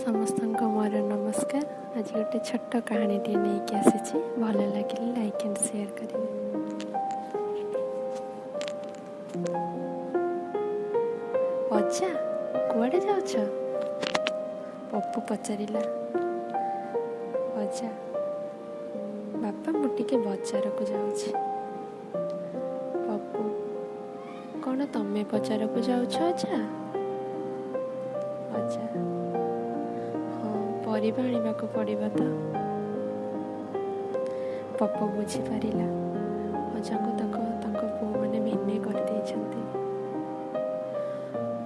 ସମସ୍ତଙ୍କୁ ମୋର ନମସ୍କାର। ଆଜି ଗୋଟେ ଛୋଟ କାହାଣୀଟିଏ ନେଇକି ଆସିଛି। ଭଲ ଲାଗିଲେ ଲାଇକ୍ ଆଣ୍ଡ ସେୟାର କରିବେ। ଅଜା କୁଆଡ଼େ ଯାଉଛ? ପପୁ ପଚାରିଲା। ଅଜା, ବାପା ମୁଁ ଟିକେ ବଜାରକୁ ଯାଉଛି। ପପୁ, କ'ଣ ତମେ ବଜାରକୁ ଯାଉଛ ଅଜା? ଅଜା, ପରିବା ଆଣିବାକୁ ପଡ଼ିବ ତ। ପପୁ ବୁଝିପାରିଲା ଅଜାଙ୍କୁ ତାଙ୍କ ପୁଅମାନେ ଭିନେ କରିଦେଇଛନ୍ତି।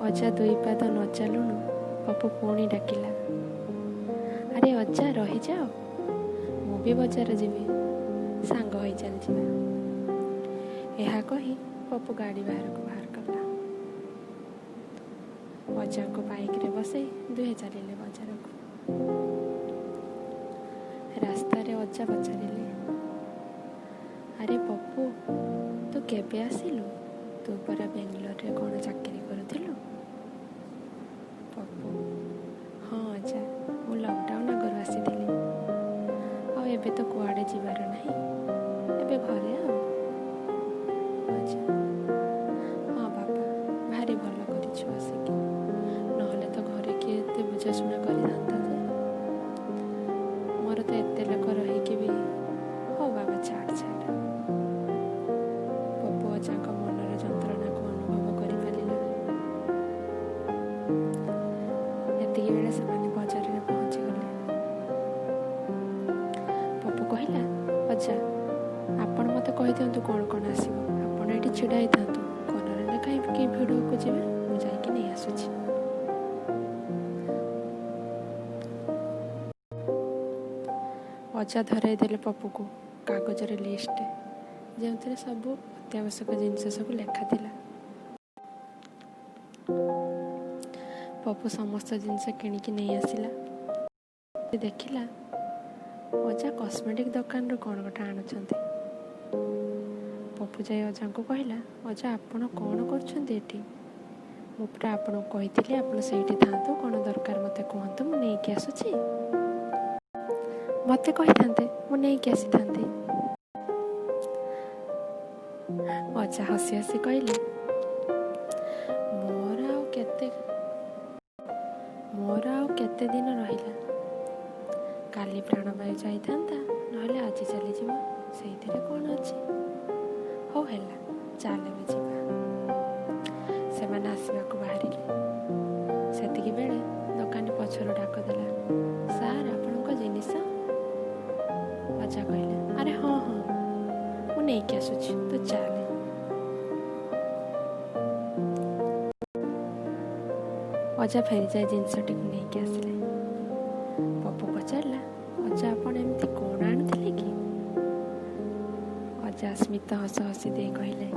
ଅଜା ଦୁଇ ପାଦ ନ ଚାଲୁଣୁ ପପୁ ପୁଣି ଡାକିଲା, ଆରେ ଅଜା ରହିଯାଅ, ମୁଁ ବି ବଜାର ଯିବି, ସାଙ୍ଗ ହୋଇ ଚାଲିଯିବା। ଏହା କହି ପପୁ ଗାଡ଼ି ବାହାରକୁ ବାହାର କଲା। ଅଜାଙ୍କୁ ବାଇକ୍ରେ ବସେଇ ଦୁହେଁ ଚାଲିଲେ ବଜାରକୁ। ରାସ୍ତାରେ ଅଜା ପଚାରିଲେ, ଆରେ ପପୁ, ତୁ କେବେ ଆସିଲୁ? ତୁ ପରା ବେଙ୍ଗଲୋରରେ କ'ଣ ଚାକିରି କରୁଥିଲୁ? ପପୁ, ହଁ ଅଜା, ମୁଁ ଲକଡାଉନ୍ ଆଗରୁ ଆସିଥିଲି। ଆଉ ଏବେ ତ କୁଆଡ଼େ ଯିବାର ନାହିଁ, ଏବେ ଘରେ ଆଉ। ଅଜା, ହଁ ବାପା, ଭାରି ଭଲ କରିଛୁ ଆସିକି, ନହେଲେ ତ ଘରେ କିଏ ଏତେ ବୁଝାଶୁଣା କରିଥାନ୍ତା ଯେ। ମୋର ତ ଏତେ ଲୋକ ରହିକି ବି, ହଉ ବାବା ଛାଡ଼। ପପୁ ଅଜାଙ୍କ ମନର ଯନ୍ତ୍ରଣାକୁ ଅନୁଭବ କରିପାରିଲା। ଏତିକି ବେଳେ ସେମାନେ ବଜାରରେ ପହଞ୍ଚିଗଲେ। ପପୁ କହିଲା, ଅଜା ଆପଣ ମୋତେ କହିଦିଅନ୍ତୁ କ'ଣ ଆସିବ। ଆପଣ ଏଠି ଛିଡ଼ା ହେଇଥାନ୍ତୁ, କର୍ଣ୍ଣରରେ କାହିଁକି ଭିଡ଼ିଓକୁ ଯିବେ, ମୁଁ ଯାଇକି ନେଇ ଆସୁଛି। ଅଜା ଧରାଇ ଦେଲେ ପପୁକୁ କାଗଜରେ ଲିଷ୍ଟ, ଯେଉଁଥିରେ ସବୁ ଅତ୍ୟାବଶ୍ୟକ ଜିନିଷ ସବୁ ଲେଖା ଥିଲା। ପପୁ ସମସ୍ତ ଜିନିଷ କିଣିକି ନେଇ ଆସିଲା। ଦେଖିଲା ଅଜା କସ୍ମେଟିକ୍ ଦୋକାନରୁ କ'ଣ ଗୋଟେ ଆଣୁଛନ୍ତି। ପପୁ ଯାଇ ଅଜାଙ୍କୁ କହିଲା, ଅଜା ଆପଣ କ'ଣ କରୁଛନ୍ତି ଏଠି? ମୁଁ ପୁରା ଆପଣଙ୍କୁ କହିଥିଲି ଆପଣ ସେଇଠି ଥାଆନ୍ତୁ, କ'ଣ ଦରକାର ମୋତେ କୁହନ୍ତୁ, ମୁଁ ନେଇକି ଆସୁଛି। ମୋତେ କହିଥାନ୍ତେ, ମୁଁ ନେଇକି ଆସିଥାନ୍ତି। ଅଜା ହସି ହସି କହିଲେ, ମୋର ଆଉ କେତେ ଦିନ ରହିଲା। କାଲି ପ୍ରାଣବାୟୁ ଯାଇଥାନ୍ତା, ନହେଲେ ଆଜି ଚାଲିଯିବ, ସେଇଥିରେ କ'ଣ ଅଛି। ହଉ ହେଲା, ଚାଲ ଏବେ ଯିବା। ସେମାନେ ଆସିବାକୁ ବାହାରିଲେ। ସେତିକି ବେଳେ ଦୋକାନୀ ପଛରୁ ଡାକ ଦେଲା, ସାର୍ ଆପଣଙ୍କ ଜିନିଷ? ଅଜା କହିଲେ, ଆରେ ହଁ ମୁଁ ନେଇକି ଆସୁଛି, ତୁ ଚାଲେ। ଅଜା ଫେରିଯାଇ ଜିନିଷଟିକୁ ନେଇକି ଆସିଲେ। ପପୁ ପଚାରିଲା, ଅଜା ଆପଣ ଏମିତି କ'ଣ ଆଣିଥିଲେ କି? ଅଜା ସ୍ମିତ ହସ ହସି ଦେଇ କହିଲେ,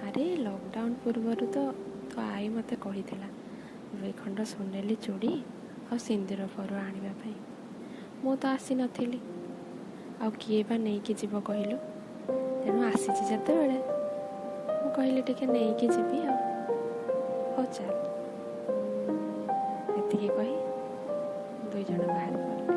ଆରେ ଲକଡାଉନ୍ ପୂର୍ବରୁ ତୋ ଆଈ ମୋତେ କହିଥିଲା 2 ଖଣ୍ଡ ସୁନେଲି ଚୁଡ଼ି ଆଉ ସିନ୍ଦୁର ଫରୁଆ ଆଣିବା ପାଇଁ। ମୁଁ ତ ଆସିନଥିଲି, ଆଉ କିଏ ବା ନେଇକି ଯିବ କହିଲୁ? ତେଣୁ ଆସିଛି ଯେତେବେଳେ ମୁଁ କହିଲି ଟିକେ ନେଇକି ଯିବି ଆଉ। ହଉ ଚାଲ। ଏତିକି କହି 2 ଜଣ ବାହାରି ପଡ଼ିଲେ।